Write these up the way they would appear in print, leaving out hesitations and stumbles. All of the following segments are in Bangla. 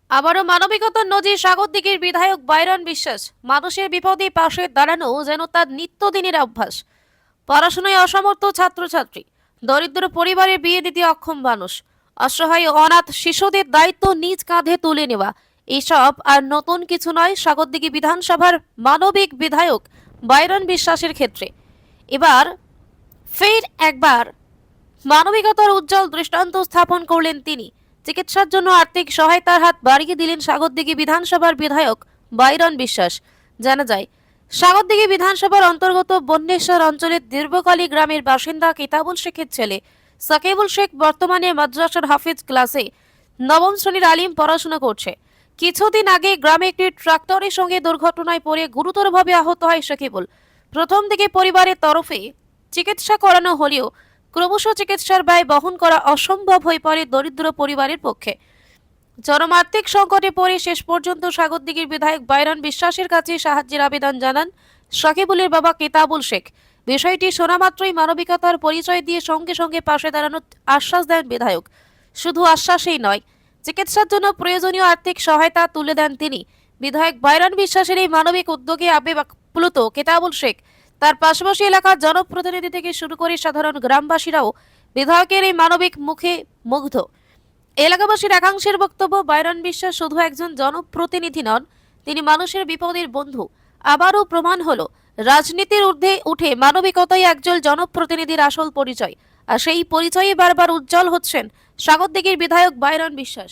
আবারও মানবিকতার নজির সাগরদিঘির বিধায়ক বাইরন বিশ্বাস। মানুষের বিপদে পাশে দাঁড়ানো যেন তার নিত্যদিনের অভ্যাস। পড়াশোনায় অসমর্থ ছাত্রছাত্রী, দরিদ্র পরিবারের বিয়ে দিতে অক্ষম মানুষ, অসহায় অনাথ শিশুদের দায়িত্ব নিজ কাঁধে তুলে নেওয়া, এসব আর নতুন কিছু নয় সাগরদিঘি বিধানসভার মানবিক বিধায়ক বাইরন বিশ্বাসের ক্ষেত্রে। এবার ফের একবার মানবিকতার উজ্জ্বল দৃষ্টান্ত স্থাপন করলেন তিনি। চিকিৎসার জন্য আর্থিক সহায়তার হাত বাড়িয়ে দিলেন সাগরদিঘি বিধানসভার বিধায়ক বাইরন বিশ্বাস। জানা যায়, সাগরদিঘি বিধানসভার অন্তর্গত বন্যেশ্বর অঞ্চলের দীর্ঘকালী গ্রামের বাসিন্দা কিতাবুল শেখের ছেলে সাকিবুল শেখ বর্তমানে মাদ্রাসার হাফিজ ক্লাসে নবম শ্রেণীর আলিম পড়াশোনা করছে। কিছুদিন আগে গ্রামে একটি ট্রাক্টরের সঙ্গে দুর্ঘটনায় পড়ে গুরুতরভাবে আহত হয় সাকিবুল। প্রথম দিকে পরিবারের তরফে চিকিৎসা করানো হলেও ক্রমশ চিকিৎসার ব্যয় বহন করা অসম্ভব হয়ে পড়ে দরিদ্র পরিবারের পক্ষে। চরম আর্থিক সংকটে পড়ে শেষ পর্যন্ত সাগরদিঘির বিধায়ক বাইরন বিশ্বাসের কাছে সাহায্যের আবেদন জানান সাকিবুলের বাবা কিতাবুল শেখ। বিষয়টি শোনা মাত্রই মানবিকতার পরিচয় দিয়ে সঙ্গে সঙ্গে পাশে দাঁড়ানোর আশ্বাস দেন বিধায়ক। শুধু আশ্বাসেই নয়, চিকিৎসার জন্য প্রয়োজনীয় আর্থিক সহায়তা তুলে দেন তিনি। বিধায়ক বাইরন বিশ্বাসের এই মানবিক উদ্যোগে আবেগপ্লুত কিতাবুল শেখ, তার পাশাপাশি এলাকার জনপ্রতিনিধি থেকে শুরু করে সাধারণ গ্রামবাসীরাও বিধায়কের এই মানবিক মুখে মুগ্ধ। এলাকাবাসীর একাংশের বক্তব্য, বাইরন বিশ্বাস শুধু একজন জনপ্রতিনিধি নন, তিনি মানুষের বিপদের বন্ধু। আবারও প্রমাণ হলো, রাজনীতির ঊর্ধ্বে উঠে মানবিকতাই একজন জনপ্রতিনিধির আসল পরিচয়। আর সেই পরিচয়ে বারবার উজ্জ্বল হচ্ছেন সাগরদিঘির বিধায়ক বাইরন বিশ্বাস।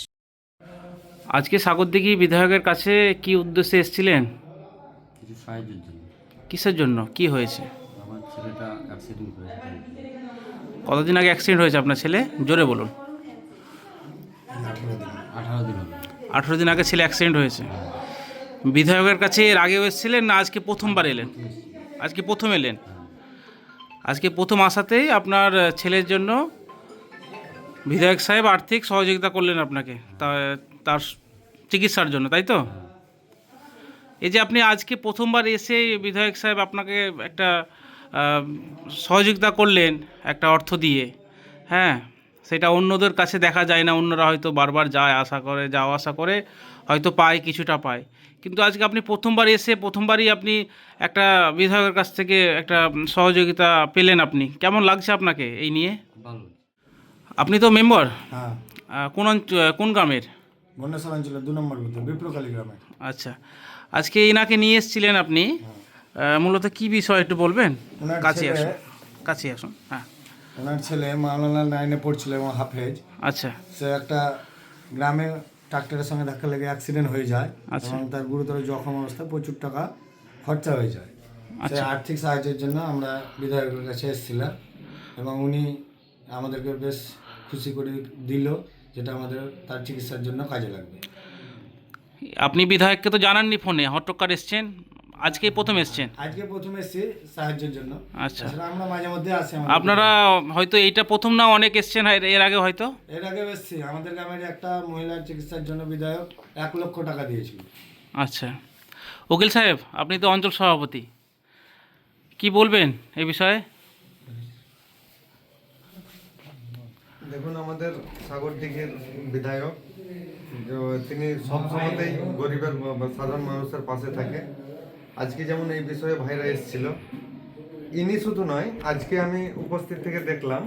আজকে সাগরদিঘি বিধায়কের কাছে কি উদ্দেশ্যে এসেছিলেন? কিছু সাহায্যের জন্য। কিসের জন্য, কি হয়েছে? আমার ছেলেটা অ্যাক্সিডেন্ট করেছে। কতদিন আগে অ্যাক্সিডেন্ট হয়েছে আপনার ছেলে? জোরে বলুন। 18 দিন হলো। 18 দিন আগে ছেলে অ্যাক্সিডেন্ট হয়েছে। বিধায়কের কাছে এর আগেও এসেছিলেন না আজকে প্রথমবার এলেন? আজকে প্রথম এলেন। আজকে প্রথম আসাতেই আপনার ছেলের জন্য বিধায়ক সাহেব আর্থিক সহযোগিতা করলেন আপনাকে তার চিকিৎসার জন্য, তাই তো? এই যে আপনি আজকে প্রথমবার এসে বিধায়ক সাহেব আপনাকে একটা সহযোগিতা করলেন একটা অর্থ দিয়ে, হ্যাঁ, সেটা অন্যদের কাছে দেখা যায় না। অন্যরা হয়তো বারবার যায়, আশা করে, যাওয়া আশা করে, হয়তো পায়, কিছুটা পায়। কিন্তু আজকে আপনি প্রথমবার এসে প্রথমবারই আপনি একটা বিধায়কের কাছ থেকে একটা সহযোগিতা পেলেন। আপনি কেমন লাগছে আপনাকে এই নিয়ে? ভালো। আপনি তো মেম্বার, হ্যাঁ, কোন গ্রামের? বন্যেশ্বর অঞ্চলের 2 নম্বর বুথে বিপ্রকালী গ্রামে। আচ্ছা, আজকে এনাকে নিয়ে এসেছিলেন আপনি, মূলত কি বিষয় একটু বলবেন? ওনার কাছে ছেলে- আসুন, কাছে আসুন। হ্যাঁ, ওনার ছেলে মাওলানা 9-এ পড়ছিল এবং হাফেজ। আচ্ছা সে একটা গ্রামে ট্রাক্টরের সঙ্গে ধাক্কা লেগে অ্যাক্সিডেন্ট হয়ে যায় আচ্ছা। এবং তার গুরুতর জখম অবস্থায় প্রচুর টাকা খরচা হয়ে যায়। সে আচ্ছা। আর্থিক সাহায্যের জন্য আমরা বিধায়কের কাছে এসেছিলাম এবং উনি আমাদেরকে বেশ খুশি করে দিল, যেটা আমাদের তার চিকিৎসার জন্য কাজে লাগবে। আপনি বিধায়ককে তো জানাননি ফোনে, হট্টকার এসছেন, আজকেই প্রথম এসছেন? আজকে প্রথম এসেছি সাহায্যের জন্য। আচ্ছা, তাছাড়া আমরা মাঝে মধ্যে আসি। আপনারা হয়তো এইটা প্রথম না, অনেক এসছেন এর আগে হয়তো? এর আগে এসেছি, আমাদের গ্রামের একটা মহিলার চিকিৎসার জন্য বিধায়ক 1 লক্ষ টাকা দিয়েছিল। আচ্ছা, উকিল সাহেব আপনি তো অঞ্চল সভাপতি, কি বলবেন এই বিষয়ে? দেখুন, আমাদের সাগরদিঘির বিধায়ক তিনি সব সময়তেই গরিবের বা সাধারণ মানুষের পাশে থাকে। আজকে যেমন এই বিষয়ে ভাইরা এসেছিল, ইনি শুধু নয়, আজকে আমি উপস্থিত থেকে দেখলাম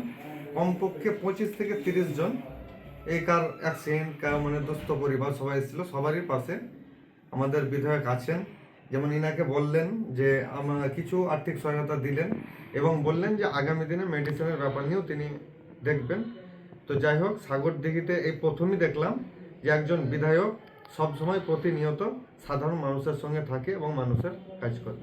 কমপক্ষে 25 থেকে 30 জন এই কার অ্যাক্সিডেন্ট, কার মানে দুস্থ পরিবার সবাই এসেছিল, সবারই পাশে আমাদের বিধায়ক আছেন। যেমন ইনাকে বললেন যে আমরা কিছু আর্থিক সহায়তা দিলেন এবং বললেন যে আগামী দিনে মেডিসিনের ব্যাপার নিয়েও তিনি দেখবেন। তো যাই হোক, সাগরদিঘিতে এই প্রথমই দেখলাম যে একজন বিধায়ক সবসময় প্রতিনিয়ত সাধারণ মানুষের সঙ্গে থাকে এবং মানুষের কাজ করে।